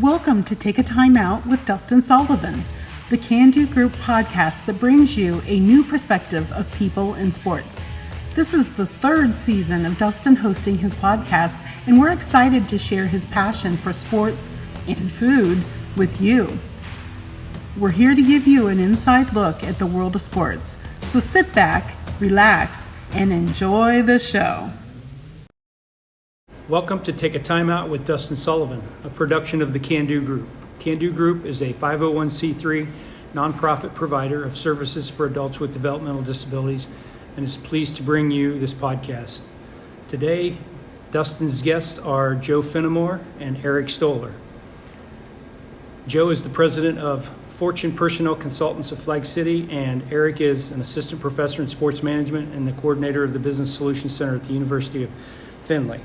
Welcome to Take a Timeout with Dustin Sullivan, the KanDuGroup podcast that brings you a new perspective of people in sports. This is the third season of Dustin hosting his podcast, and we're excited to share his passion for sports and food with you. We're here to give you an inside look at the world of sports. So sit back, relax, and enjoy the show. Welcome to Take a Timeout with Dustin Sullivan, a production of the KanDuGroup. KanDuGroup is a 501c3 nonprofit provider of services for adults with developmental disabilities and is pleased to bring you this podcast. Today, Dustin's guests are Joe Fenimore and Eric Stohler. Joe is the president of Fortune Personnel Consultants of Flag City, and Eric is an assistant professor in sports management and the coordinator of the Business Solutions Center at the University of Findlay.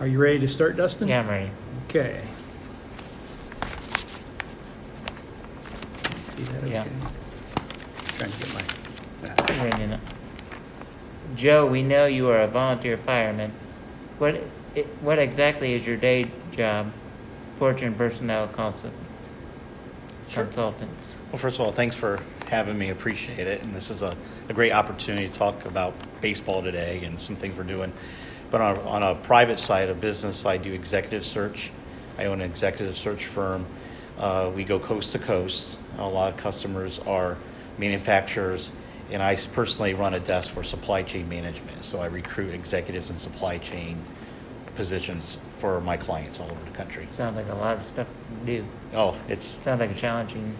Are you ready to start, Dustin? Yeah, I'm ready. Okay. See that okay? Yeah. Trying to get my... Wait a minute. Joe, we know you are a volunteer fireman. What exactly is your day job, Fortune Personnel Consultants? Well, first of all, thanks for having me. Appreciate it. And this is a great opportunity to talk about baseball today and some things we're doing. But on a private side of business, I do executive search. I own an executive search firm. We go coast to coast. A lot of customers are manufacturers, and I personally run a desk for supply chain management. So I recruit executives in supply chain positions for my clients all over the country. Sounds like a lot of stuff to do. Oh, Sounds like a challenging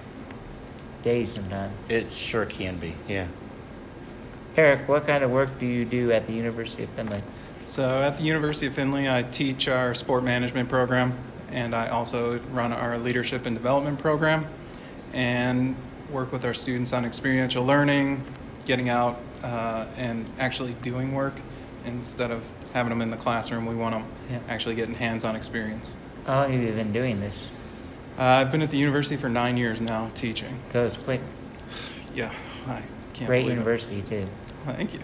day sometimes. it sure can be, yeah. Eric, what kind of work do you do at the University of Findlay? So at the University of Findlay, I teach our sport management program, and I also run our leadership and development program and work with our students on experiential learning, getting out and actually doing work instead of having them in the classroom. We want them actually getting hands-on experience. How long have you been doing this? I've been at the university for 9 years now teaching. Goes quick. Yeah, I can't Great believe university, too. it. Thank you.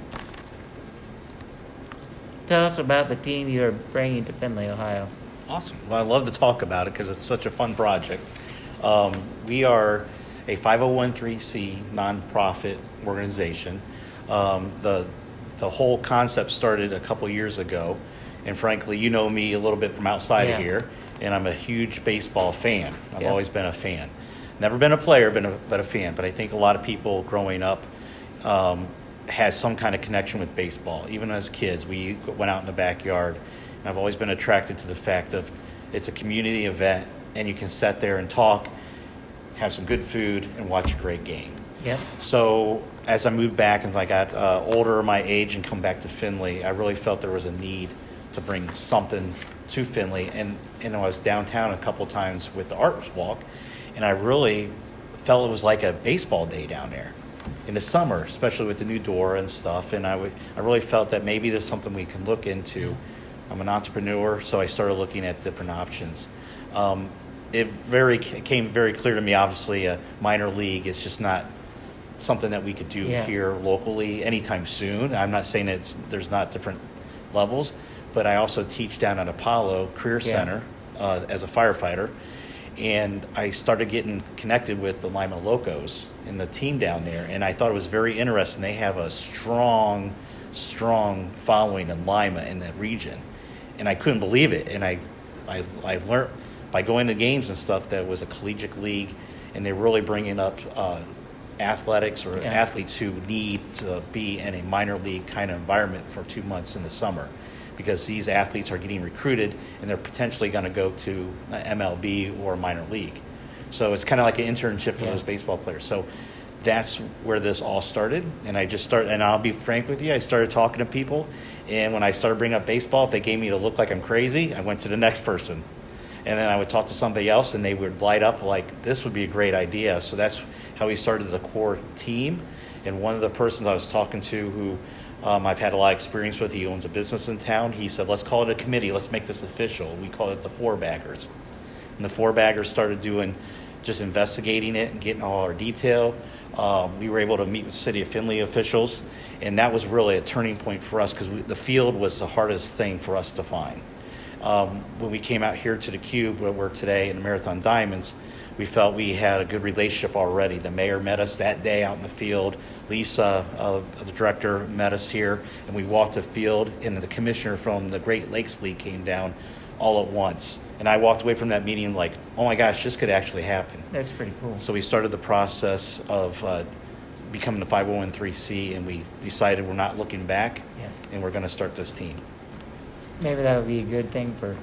Tell us about the team you are bringing to Findlay, Ohio. Awesome. Well, I love to talk about it because it's such a fun project. We are a 501c nonprofit organization. The whole concept started a couple years ago, and frankly, you know me a little bit from outside of here, and I'm a huge baseball fan. I've always been a fan. Never been a player, but a fan. But I think a lot of people growing up has some kind of connection with baseball. Even as kids, we went out in the backyard, and I've always been attracted to the fact of it's a community event, and you can sit there and talk, have some good food, and watch a great game. Yep. So as I moved back and as I got older, my age, and come back to Findlay, I really felt there was a need to bring something to Findlay. And I was downtown a couple times with the Arts Walk, and I really felt it was like a baseball day down there in the summer, especially with the new door and stuff. And I really felt that maybe there's something we can look into. I'm an entrepreneur, so I started looking at different options. It came very clear to me, obviously, a minor league is just not something that we could do here locally anytime soon. I'm not saying there's not different levels, but I also teach down at Apollo Career Center as a firefighter. And I started getting connected with the Lima Locos and the team down there, and I thought it was very interesting. They have a strong following in Lima in that region, and I couldn't believe it. And I've learned by going to games and stuff that it was a collegiate league, and they're really bringing up athletics or athletes who need to be in a minor league kind of environment for 2 months in the summer, because these athletes are getting recruited and they're potentially going to go to MLB or minor league. So it's kind of like an internship for those baseball players. So that's where this all started. And and I'll be frank with you, I started talking to people, and when I started bringing up baseball, if they gave me to look like I'm crazy, I went to the next person. And then I would talk to somebody else, and they would light up like, this would be a great idea. So that's how we started the core team. And one of the persons I was talking to who I've had a lot of experience with, he owns a business in town. He said, let's call it a committee. Let's make this official. We call it the Four Baggers. And the Four Baggers started just investigating it and getting all our detail. We were able to meet with City of Findlay officials, and that was really a turning point for us because the field was the hardest thing for us to find. When we came out here to the Cube, where we're today in the Marathon Diamonds, we felt we had a good relationship already. The mayor met us that day out in the field. Lisa, the director, met us here, and we walked the field, and the commissioner from the Great Lakes League came down all at once. And I walked away from that meeting like, oh my gosh, this could actually happen. That's pretty cool. So we started the process of becoming the 501c, and we decided we're not looking back, Yeah. and we're going to start this team. Maybe that would be a good thing for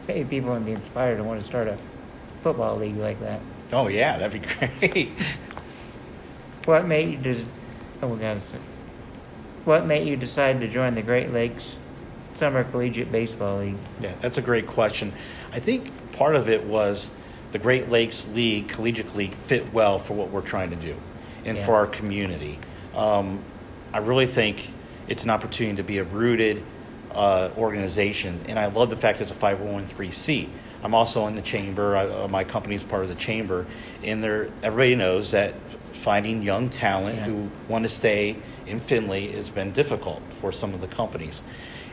maybe people would be inspired to want to start a football league like that. Oh yeah, that'd be great. What made you decide to join the Great Lakes Summer Collegiate Baseball League? Yeah, that's a great question. I think part of it was the Great Lakes League, Collegiate League, fit well for what we're trying to do and Yeah. for our community. I really think it's an opportunity to be a rooted organization, and I love the fact it's a 501c. I'm also in the chamber. My company's part of the chamber, and everybody knows that finding young talent Yeah. who want to stay in Findlay has been difficult for some of the companies.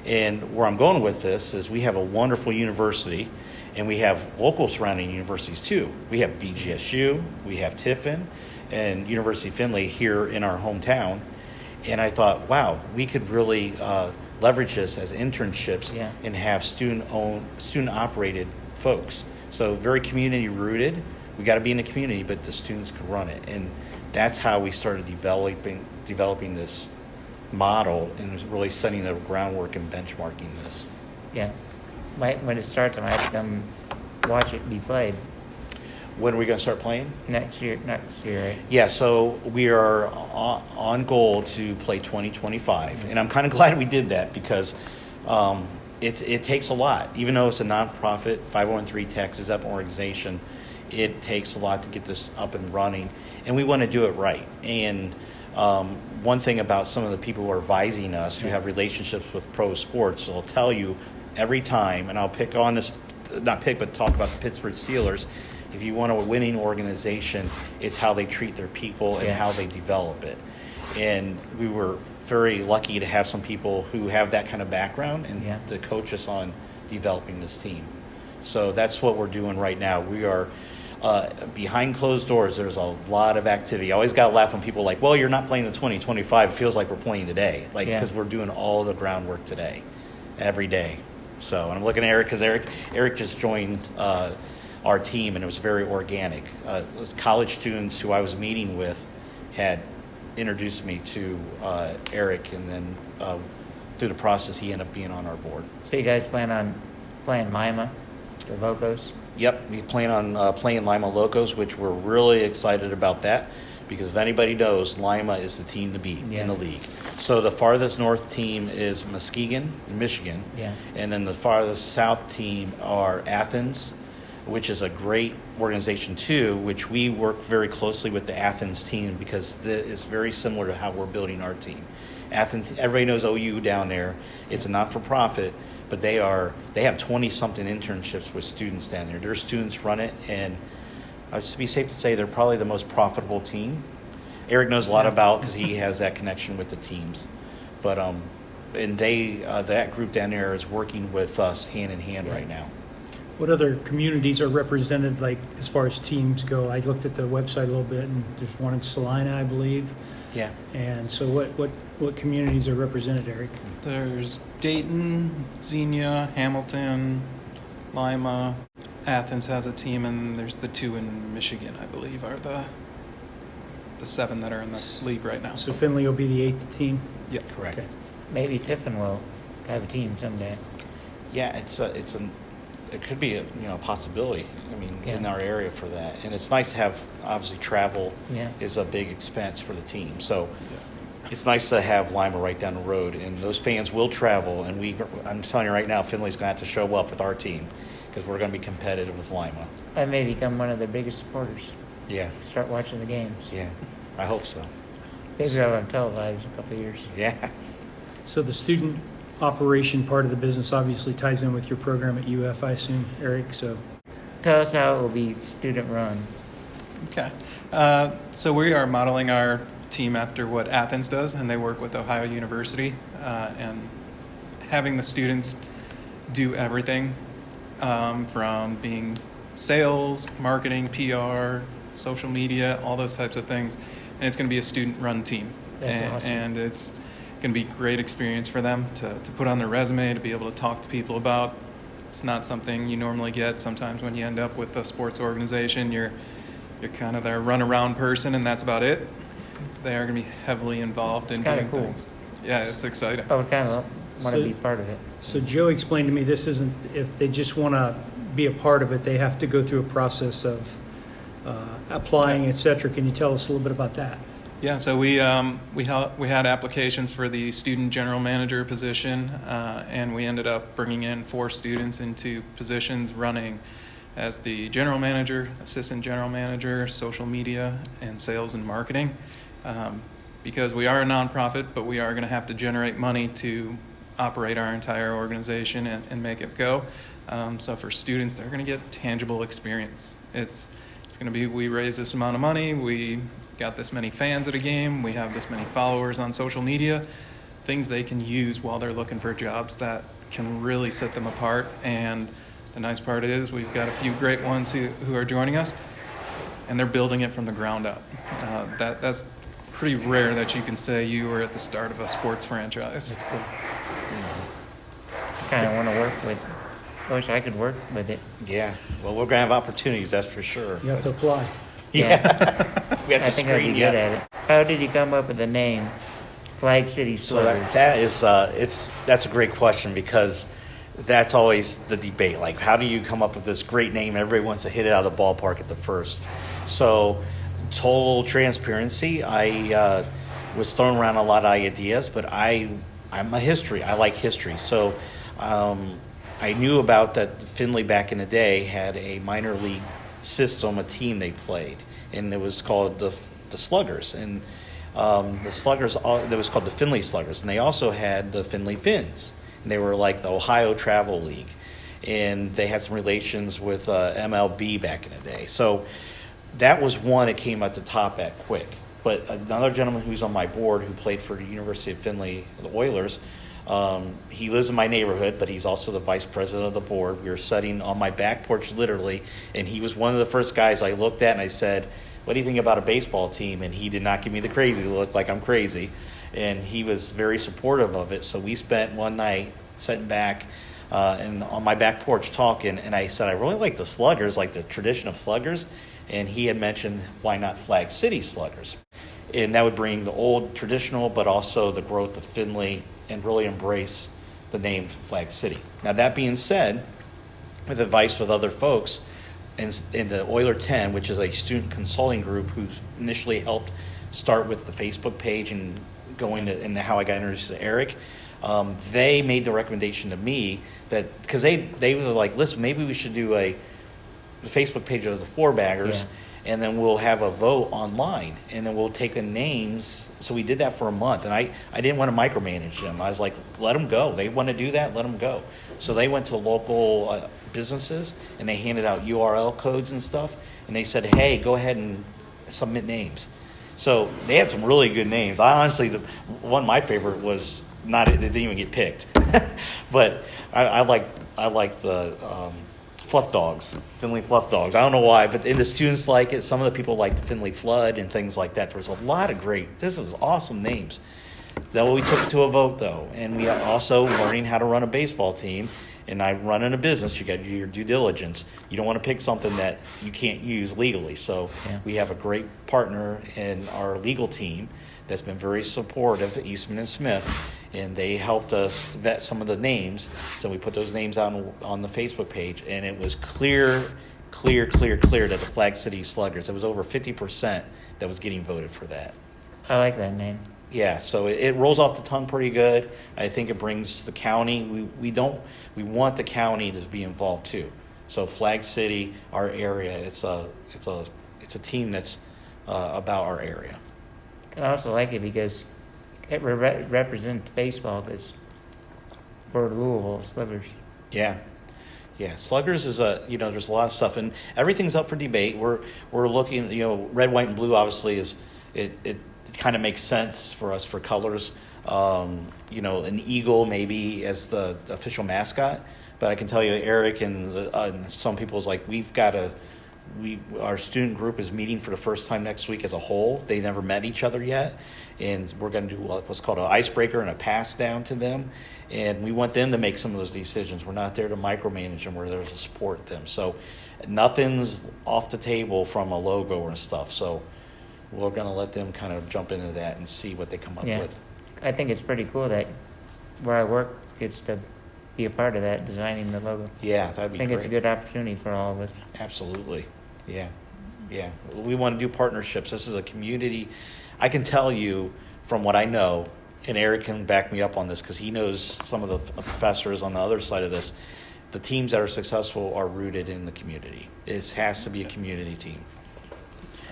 And where I'm going with this is we have a wonderful university, and we have local surrounding universities too. We have BGSU, we have Tiffin, and University of Findlay here in our hometown. And I thought, wow, we could really leverage this as internships Yeah. and have student-owned, student-operated folks. So very community-rooted. We got to be in the community, but the students can run it. And that's how we started developing this model and really setting the groundwork and benchmarking this. Yeah. When it starts, I might come watch it be played When are we going to start playing? next year, right? Yeah, so we are on goal to play 2025, and I'm kind of glad we did that because it takes a lot. Even though it's a nonprofit 501(c)(3) tax-exempt organization, it takes a lot to get this up and running, and we want to do it right. And one thing about some of the people who are advising us, who have relationships with pro sports, they'll tell you every time, and I'll pick on this, not pick, but talk about the Pittsburgh Steelers. If you want a winning organization, it's how they treat their people and Yeah. how they develop it. And we were very lucky to have some people who have that kind of background and Yeah. to coach us on developing this team. So that's what we're doing right now. We are behind closed doors. There's a lot of activity. I always got to laugh when people are like, well, you're not playing the 2025. It feels like we're playing today, like Yeah. because we're doing all the groundwork today, every day. So and I'm looking at Eric because Eric just joined our team, and it was very organic. College students who I was meeting with had introduced me to Eric, and then through the process, he ended up being on our board. So you guys plan on playing Lima, the Locos? Yep, we plan on playing Lima Locos, which we're really excited about that because if anybody knows, Lima is the team to beat Yeah. in the league. So the farthest north team is Muskegon, Michigan, Yeah. and then the farthest south team are Athens, which is a great organization too, which we work very closely with the Athens team because it's very similar to how we're building our team. Athens, everybody knows OU down there. It's a not-for-profit, but they have 20-something internships with students down there. Their students run it, and I'd be safe to say they're probably the most profitable team. Eric knows a lot about because he has that connection with the teams. But and that group down there is working with us hand in hand right now. What other communities are represented, like, as far as teams go? I looked at the website a little bit, and there's one in Salina, I believe. Yeah. And so what communities are represented, Eric? There's Dayton, Xenia, Hamilton, Lima. Athens has a team, and there's the two in Michigan, I believe, are the 7 that are in the league right now. So Findlay will be the 8th team? Yeah. Correct. Okay. Maybe Tiffin will have a team someday. Yeah, it could be a possibility. I mean, in Yeah. our area for that, and it's nice to have. Obviously, travel Yeah. is a big expense for the team, so it's nice to have Lima right down the road, and those fans will travel. And I'm telling you right now, Findlay's going to have to show up with our team because we're going to be competitive with Lima. I may become one of their biggest supporters. Yeah, Start watching the games. yeah, I hope so. Maybe I'll have televised in a couple of years. Yeah. So the student operation part of the business obviously ties in with your program at UF, I assume, Eric, so. Tell us how it will be student run. Okay. So we are modeling our team after what Athens does, and they work with Ohio University, and having the students do everything from being sales, marketing, PR, social media, all those types of things. And it's going to be a student-run team. That's awesome. And it's going to be a great experience for them to put on their resume, to be able to talk to people about. It's not something you normally get. Sometimes when you end up with a sports organization, you're kind of their run-around person, and that's about it. They are going to be heavily involved in doing cool. things. Yeah, it's exciting. I would kind of want to So- be part of it. So Joe explained to me this isn't, if they just want to be a part of it, they have to go through a process of applying, et cetera. Can you tell us a little bit about that? Yeah, so we had applications for the student general manager position, and we ended up bringing in 4 students into positions running as the general manager, assistant general manager, social media, and sales and marketing. Because we are a nonprofit, but we are going to have to generate money to operate our entire organization and make it go. So for students, they're going to get tangible experience. It's going to be, we raise this amount of money, we got this many fans at a game, we have this many followers on social media, things they can use while they're looking for jobs that can really set them apart. And the nice part is we've got a few great ones who are joining us, and they're building it from the ground up. That's pretty rare that you can say you were at the start of a sports franchise. That's cool. Kind of want to work with. I wish I could work with it. Yeah. Well, we're going to have opportunities, that's for sure. You have to apply. Yeah. We have I to think I'd be screen good you. at it. How did you come up with the name, Flag City So Sluggers? that is that's a great question, because that's always the debate. Like, how do you come up with this great name? Everybody wants to hit it out of the ballpark at the first. So, total transparency, I was throwing around a lot of ideas, but I'm a history. I like history. So, I knew about that Findlay back in the day had a minor league system, a team they played, and it was called the Sluggers. And the Sluggers, it was called the Findlay Sluggers, and they also had the Findlay Fins. And they were like the Ohio Travel League, and they had some relations with MLB back in the day. So that was one that came at the top at quick. But another gentleman who's on my board who played for the University of Findlay, the Oilers, he lives in my neighborhood, but he's also the vice president of the board. We were sitting on my back porch literally, and he was one of the first guys I looked at and I said, "What do you think about a baseball team?" And he did not give me the crazy look like I'm crazy. And he was very supportive of it. So we spent one night sitting back and on my back porch talking, and I said, "I really like the Sluggers, like the tradition of Sluggers." And he had mentioned, why not Flag City Sluggers? And that would bring the old traditional, but also the growth of Findlay, and really embrace the name Flag City. Now, that being said, with advice with other folks, in the Oiler 10, which is a student consulting group who initially helped start with the Facebook page and going to, and how I got introduced to Eric, they made the recommendation to me that, because they were like, "Listen, maybe we should do the Facebook page of the Floor Baggers, and then we'll have a vote online, and then we'll take the names." So we did that for a month, and I didn't want to micromanage them. I was like, let them go. They want to do that, let them go. So they went to local businesses, and they handed out URL codes and stuff, and they said, "Hey, go ahead and submit names." So they had some really good names. I honestly, one of my favorite was not, it didn't even get picked, but I like the Fluff Dogs, Findlay Fluff Dogs. I don't know why, but the students like it. Some of the people like the Findlay Flood and things like that. There was a lot of this was awesome names. So we took it to a vote, though, and we are also learning how to run a baseball team. And I run in a business, you got to do your due diligence. You don't want to pick something that you can't use legally. So we have a great partner in our legal team that's been very supportive, Eastman and Smith, and they helped us vet some of the names. So we put those names out on the Facebook page, and it was clear that the Flag City Sluggers, it was over 50% that was getting voted for that. I like that name. Yeah, so it rolls off the tongue pretty good. I think it brings the county. We want the county to be involved too. So Flag City, our area, it's a team that's about our area. I also like it because it represents baseball. Because for Louisville, Sluggers. Yeah. Sluggers is there's a lot of stuff, and everything's up for debate. We're looking, red, white, and blue. Obviously, is it kind of makes sense for us for colors. An eagle maybe as the official mascot, But I can tell you, Eric and some people's like, our student group is meeting for the first time next week as a whole. They never met each other yet, and we're going to do what's called an icebreaker and a pass down to them, and we want them to make some of those decisions. We're not there to micromanage them. We're there to support them. So nothing's off the table from a logo or stuff. So we're going to let them kind of jump into that and see what they come up with. I think it's pretty cool that where I work gets to be a part of that, designing the logo. Yeah, that'd be great. I think it's a good opportunity for all of us. Absolutely. Yeah. We want to do partnerships. This is a community. I can tell you from what I know, and Eric can back me up on this because he knows some of the professors on the other side of this, the teams that are successful are rooted in the community. It has to be a community team.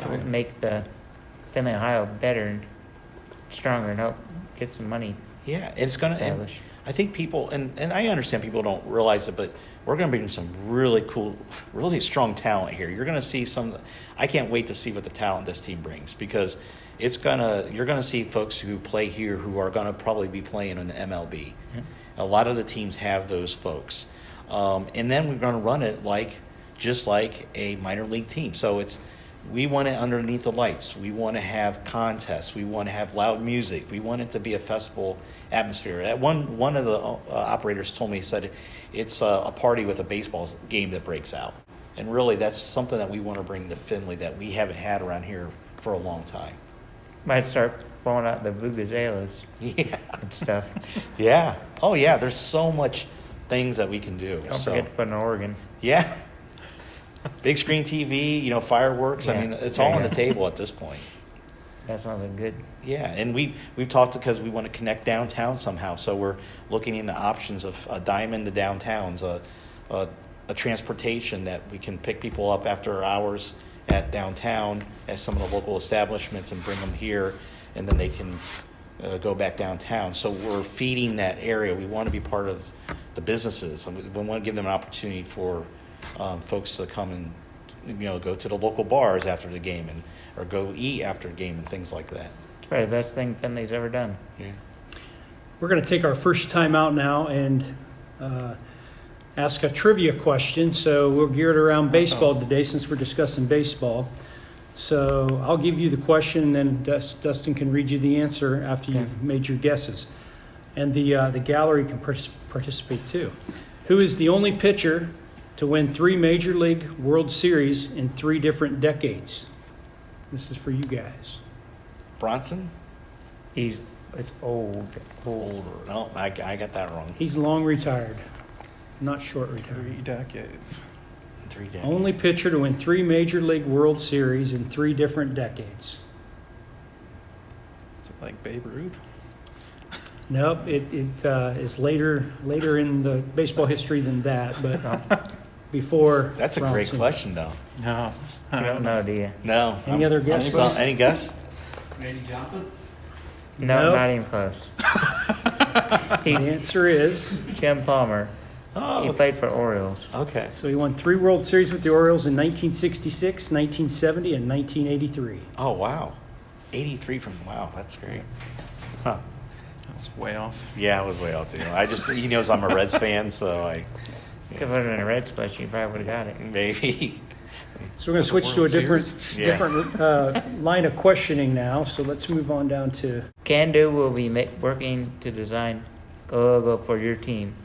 It will make the Findlay, Ohio better and stronger and help get some money Yeah, it's going to. established. I think people, and I understand people don't realize it, but we're going to bring some really cool, really strong talent here. You're going to see I can't wait to see what the talent this team brings because you're going to see folks who play here who are going to probably be playing in MLB. Mm-hmm. A lot of the teams have those folks. And then we're going to run it just like a minor league team. So we want it underneath the lights. We want to have contests. We want to have loud music. We want it to be a festival atmosphere. One of the operators told me, he said it's a party with a baseball game that breaks out. And really, that's something that we want to bring to Findlay that we haven't had around here for a long time. Might start blowing out the vuvuzelas and stuff. Yeah. Oh, yeah. There's so much things that we can do. Don't forget to put an organ. Yeah. Big screen TV, fireworks. Yeah. I mean, it's all on the table at this point. That sounds like good. Yeah, and we've talked because we want to connect downtown somehow. So we're looking into options of a diamond to downtowns, a transportation that we can pick people up after hours at downtown at some of the local establishments and bring them here, and then they can go back downtown. So we're feeding that area. We want to be part of the businesses. We want to give them an opportunity for folks to come and go to the local bars after the game or go eat after the game and things like that. It's probably the best thing Findlay's ever done. Yeah. We're going to take our first time out now and ask a trivia question. So we're geared around baseball today since we're discussing baseball. So I'll give you the question, and then Dustin can read you the answer after you've made your guesses. And the gallery can participate too. Who is the only pitcher to win 3 Major League World Series in 3 different decades? This is for you guys. Bronson? It's old. Older. No, I got that wrong. He's long retired, not short retired. 3 decades. 3 decades. Only pitcher to win 3 Major League World Series in 3 different decades. Is it like Babe Ruth? Nope, it is later in the baseball history than that, but before. That's a great Bronson. question, though. No. You don't know, do you? No. Any other guesses? Any guess? Randy Johnson? No, Nope. not even close. The answer is, Jim Palmer. He Oh, played for Orioles. okay. so he won 3 World Series with the Orioles in 1966, 1970, and 1983. Oh, wow. 83 wow, that's great. Huh. I was way off. Yeah, I was way out too. He knows I'm a Reds fan, so If it would have been a Reds question, you probably would have got it. maybe. So we're going to switch to a World different, Series? Yeah. different line of questioning now. So let's move on down to KanDu will be working to design a logo for your team.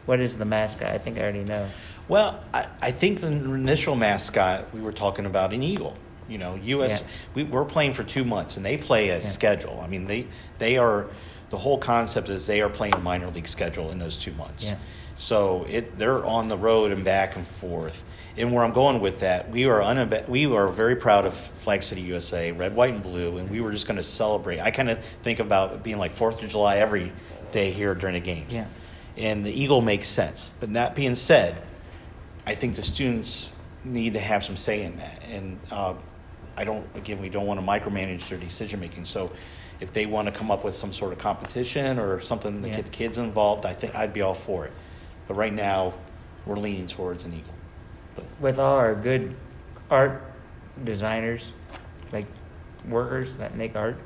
What is the mascot? I think I already know. Well, I think the initial mascot we were talking about an eagle. U.S. We're playing for 2 months, and they play a schedule. I mean, they are. The whole concept is they are playing a minor league schedule in those 2 months. Yeah. So they're on the road and back and forth. And where I'm going with that, we are very proud of Flag City USA, red, white, and blue, and we were just going to celebrate. I kind of think about it being like 4th of July every day here during the games. Yeah. And the eagle makes sense. But that being said, I think the students need to have some say in that. And we don't want to micromanage their decision making. So if they want to come up with some sort of competition or something to get kids involved, I think I'd be all for it. But right now, we're leaning towards an eagle. With all our good art designers, like workers that make art,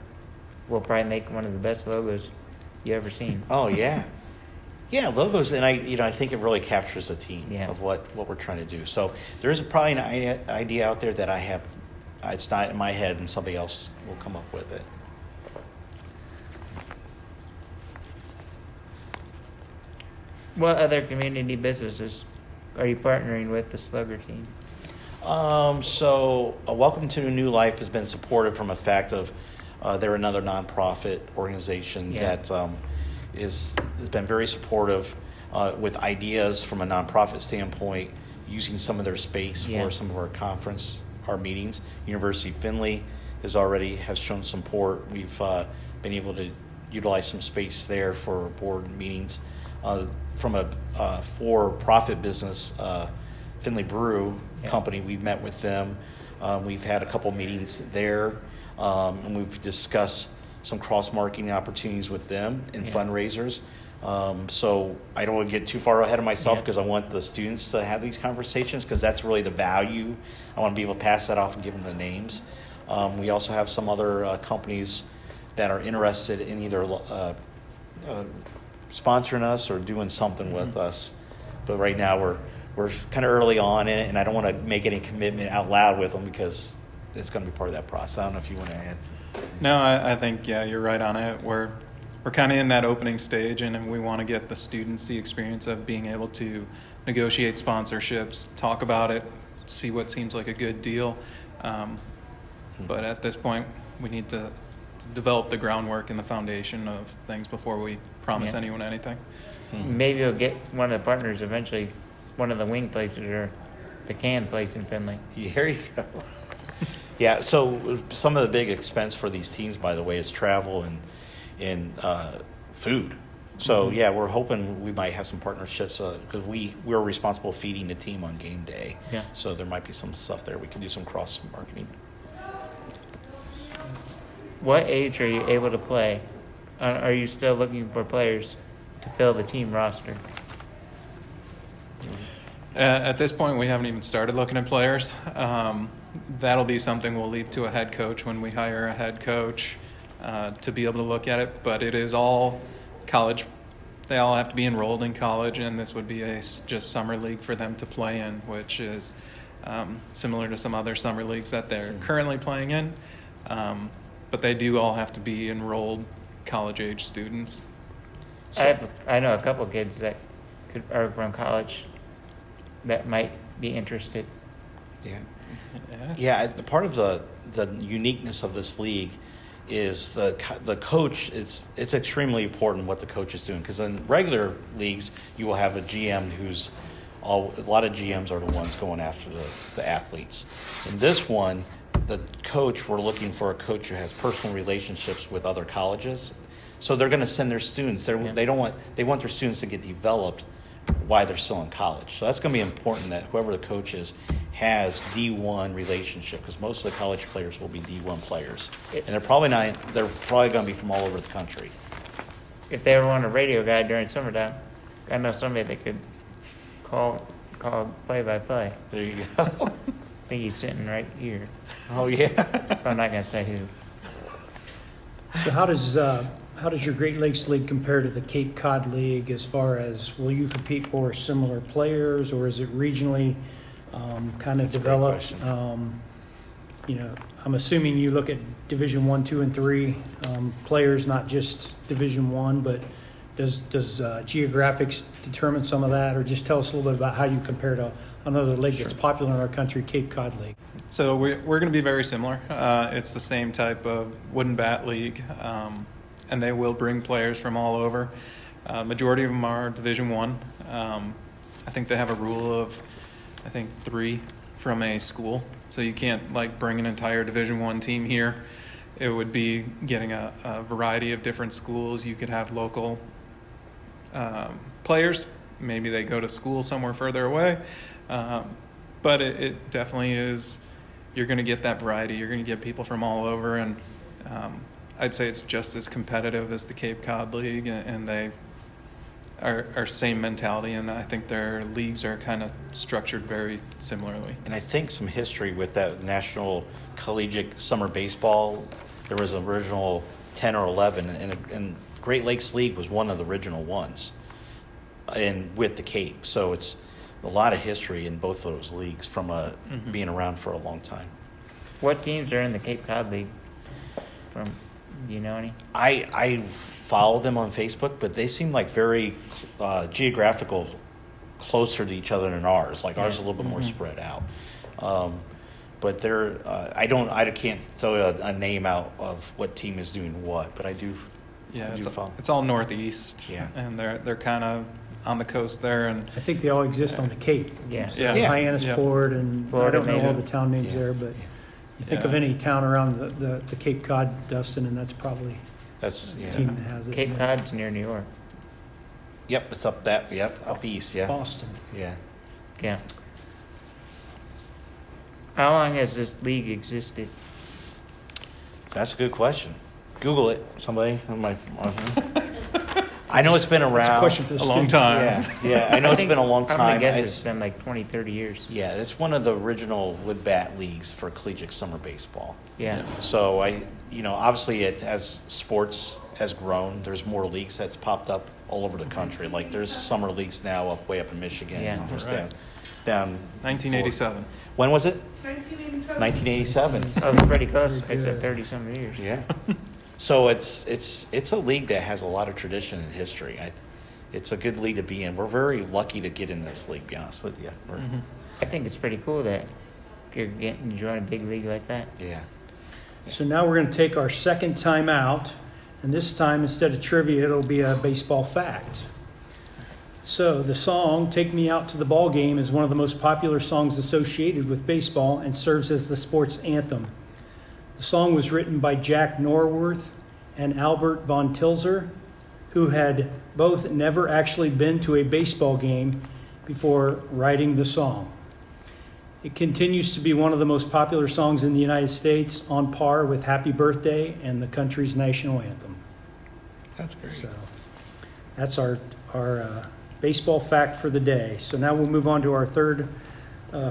we'll probably make one of the best logos you ever seen. Oh, yeah. Yeah, logos, and I think it really captures the team Yeah. of what we're trying to do. So there is probably an idea out there that I have. It's not in my head, and somebody else will come up with it. What other community businesses are you partnering with the Slugger team? So Welcome to a New Life has been supported from a fact of they're another nonprofit organization Yeah. that has been very supportive with ideas from a nonprofit standpoint, using some of their space Yeah. for some of our meetings. University of Findlay has shown support. We've been able to utilize some space there for board meetings. From a for-profit business, Findlay Brew Yeah. Company, we've met with them. We've had a couple meetings there, and we've discussed some cross-marketing opportunities with them and Yeah. fundraisers. So I don't want to get too far ahead of myself Yeah. because I want the students to have these conversations, because that's really the value. I want to be able to pass that off and give them the names. We also have some other companies that are interested in either sponsoring us or doing something with us. But right now we're kind of early on in it, and I don't want to make any commitment out loud with them because it's going to be part of that process. I don't know if you want to add. No, I think, yeah, you're right on it. We're kind of in that opening stage, and we want to get the students the experience of being able to negotiate sponsorships, talk about it, see what seems like a good deal. But at this point, we need to develop the groundwork and the foundation of things before we promise Yeah. anyone anything. Maybe you'll get one of the partners eventually, one of the wing places or the can place in Findlay. Here you go. Yeah, so some of the big expense for these teams, by the way, is travel and food. So yeah, we're hoping we might have some partnerships because we're responsible feeding the team on game day. Yeah. So there might be some stuff there. We can do some cross marketing. What age are you able to play? Are you still looking for players to fill the team roster? At this point, we haven't even started looking at players. That'll be something we'll leave to a head coach when we hire a head coach to be able to look at it. But it is all college. They all have to be enrolled in college, and this would be a just summer league for them to play in, which is similar to some other summer leagues that they're currently playing in. But they do all have to be enrolled college-age students. I know a couple kids that are from college that might be interested. Yeah. Yeah. Yeah, part of the uniqueness of this league is the coach. It's extremely important what the coach is doing, because in regular leagues you will have a GM who's a lot of GMs are the ones going after the athletes. In this one, the coach, we're looking for a coach who has personal relationships with other colleges, so they're going to send their students. They want their students to get developed while they're still in college. So that's going to be important that whoever the coach is has D1 relationship, because most of the college players will be D1 players, and they're probably going to be from all over the country. If they ever want a radio guy during summertime, I know somebody that could call play-by-play. There you go. I think he's sitting right here. Oh yeah. I'm not going to say who. So how does your Great Lakes League compare to the Cape Cod League as far as, will you compete for similar players, or is it regionally kind of That's a great developed? question. I'm assuming you look at Division 1, 2, and 3 players, not just Division 1, but does geographics determine some of that, or just tell us a little bit about how you compare to another league that's popular in our country, Cape Cod League? So we're going to be very similar. It's the same type of wooden bat league, and they will bring players from all over. Majority of them are Division One. I think they have a rule of, 3 from a school. So you can't bring an entire Division One team here. It would be getting a variety of different schools. You could have local players. Maybe they go to school somewhere further away. But it definitely is, you're going to get that variety. You're going to get people from all over, and I'd say it's just as competitive as the Cape Cod League, and they are same mentality, and I think their leagues are kind of structured very similarly. And I think some history with that National Collegiate Summer Baseball, there was an original 10 or 11, and Great Lakes League was one of the original ones. and with the Cape. So it's a lot of history in both of those leagues from being around for a long time. What teams are in the Cape Cod League? Do you know any? I follow them on Facebook, but they seem like very geographical, closer to each other than ours. Like ours is a little bit more spread out. But they're I can't throw a name out of what team is doing what, but I do. Yeah, I do follow. it's all northeast. Yeah. And they're kind of on the coast there, and I think they all exist on the Cape. Yeah. So Yeah. Hyannisport and Florida, I don't know all maybe. the town names Yeah. there, but you think Yeah. of any town around the Cape Cod, Dustin, and that's probably That's the team that has it. Cape Cod's near New York. Yep, it's up that. Yep, up east. Yeah, Boston. yeah. Yeah. How long has this league existed? That's a good question. Google it, somebody. I know it's been around. That's a question for the a long students. time. Yeah, I know it's think- been a long I'm gonna time. guess It's- it's been like 20, 30 years. Yeah, it's one of the original wood bat leagues for collegiate summer baseball. Yeah. So obviously as sports has grown, there's more leagues that's popped up all over the country. Like there's summer leagues now way up in Michigan. Yeah. And there's Right. down 1987. When was it? 1987. Oh, it's pretty close. Very I said good. 30-some years. Yeah. So it's a league that has a lot of tradition and history. It's a good league to be in. We're very lucky to get in this league, to be honest with you. I think it's pretty cool that you're getting to join a big league like that. Yeah. So now we're going to take our second time out, and this time instead of trivia, it'll be a baseball fact. So the song "Take Me Out to the Ball Game" is one of the most popular songs associated with baseball and serves as the sports anthem. The song was written by Jack Norworth and Albert von Tilzer, who had both never actually been to a baseball game before writing the song. It continues to be one of the most popular songs in the United States, on par with Happy Birthday and the country's national anthem. That's great. So that's our baseball fact for the day. So now we'll move on to our third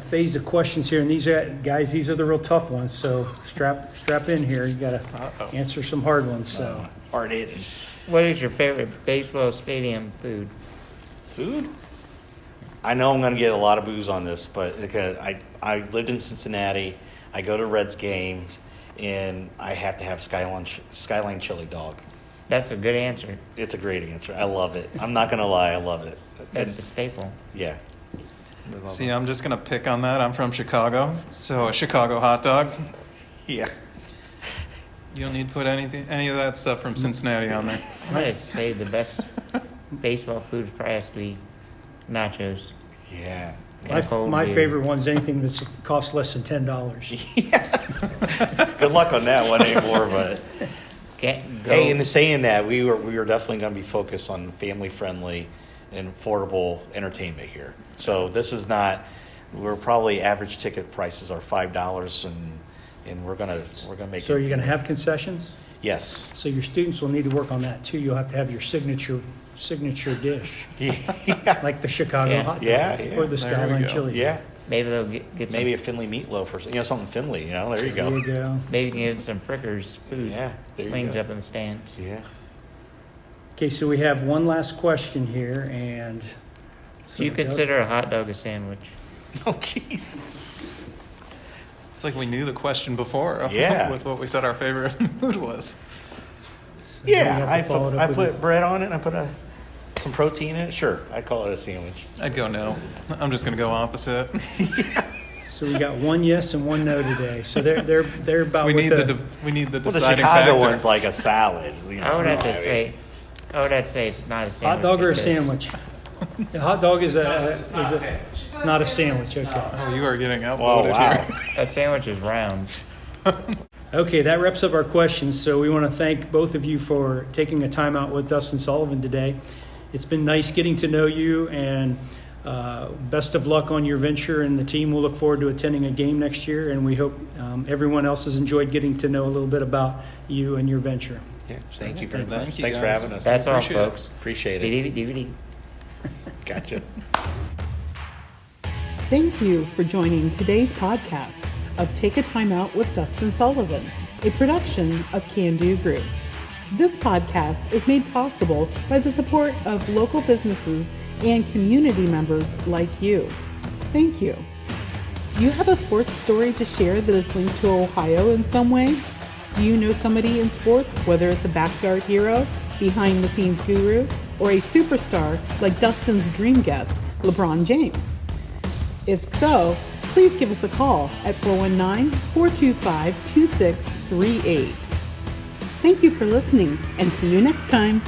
phase of questions here. And these are the real tough ones. So strap in here. You got to answer some hard ones. So Hard hitting. What is your favorite baseball stadium food? Food? I know I'm going to get a lot of boos on this, but because I lived in Cincinnati, I go to Reds games, and I have to have Skyline chili dog. That's a good answer. It's a great answer. I love it. I'm not going to lie. I love it. That's a staple. Yeah. See, I'm just going to pick on that. I'm from Chicago, so a Chicago hot dog. Yeah. You don't need to put any of that stuff from Cincinnati on there. I'm going to say the best baseball food probably has to be nachos. Yeah. and a cold my beer. favorite one's anything that's costs less than $10. Good luck on that one anymore, but Can't go. hey, in saying that, we were definitely going to be focused on family-friendly and affordable entertainment here. So this is not. We're probably average ticket prices are $5, and we're gonna make. So are you it going to have concessions? Yes. So your students will need to work on that too. You'll have to have your signature dish, Yeah. like the Chicago Yeah. hot dog Yeah. or the There we Skyline go. chili. Yeah. Maybe they'll get some. Maybe a Findlay meatloaf or something Findlay. There you There go. you go. Maybe you can get some Frickers food. Yeah. There you Wings go. up in the stands. Yeah. Okay, so we have one last question here, and Do you consider a hot dog a sandwich? Oh, jeez. It's like we knew the question before Yeah. with what we said our favorite food was. Yeah. I I put bread on it. And I put some protein in it. Sure, I'd call it a sandwich. I'd go no. I'm just going to go opposite. So we got one yes and one no today. So they're about We what need the, we need the Well, the deciding Chicago factor. one's like a salad. I would have to say it's not a sandwich. hot dog or a because sandwich. The hot dog is not a sandwich. Okay. Oh, you are getting Oh, outvoted wow. here. A sandwich is round. Okay, that wraps up our questions. So we want to thank both of you for taking a time out with Dustin Sullivan today. It's been nice getting to know you, and best of luck on your venture and the team. We'll look forward to attending a game next year, and we hope everyone else has enjoyed getting to know a little bit about you and your venture. Yeah, thank you very much. Thank you, Thanks for guys. having us. That's all, Appreciate it. folks. Appreciate it. DVD. Gotcha. Thank you for joining today's podcast of Take a Time Out with Dustin Sullivan, a production of KanDuGroup. This podcast is made possible by the support of local businesses and community members like you. Thank you. Do you have a sports story to share that is linked to Ohio in some way? Do you know somebody in sports, whether it's a backyard hero, behind-the-scenes guru, or a superstar like Dustin's dream guest, LeBron James? If so, please give us a call at 419-425-2638. Thank you for listening, and see you next time.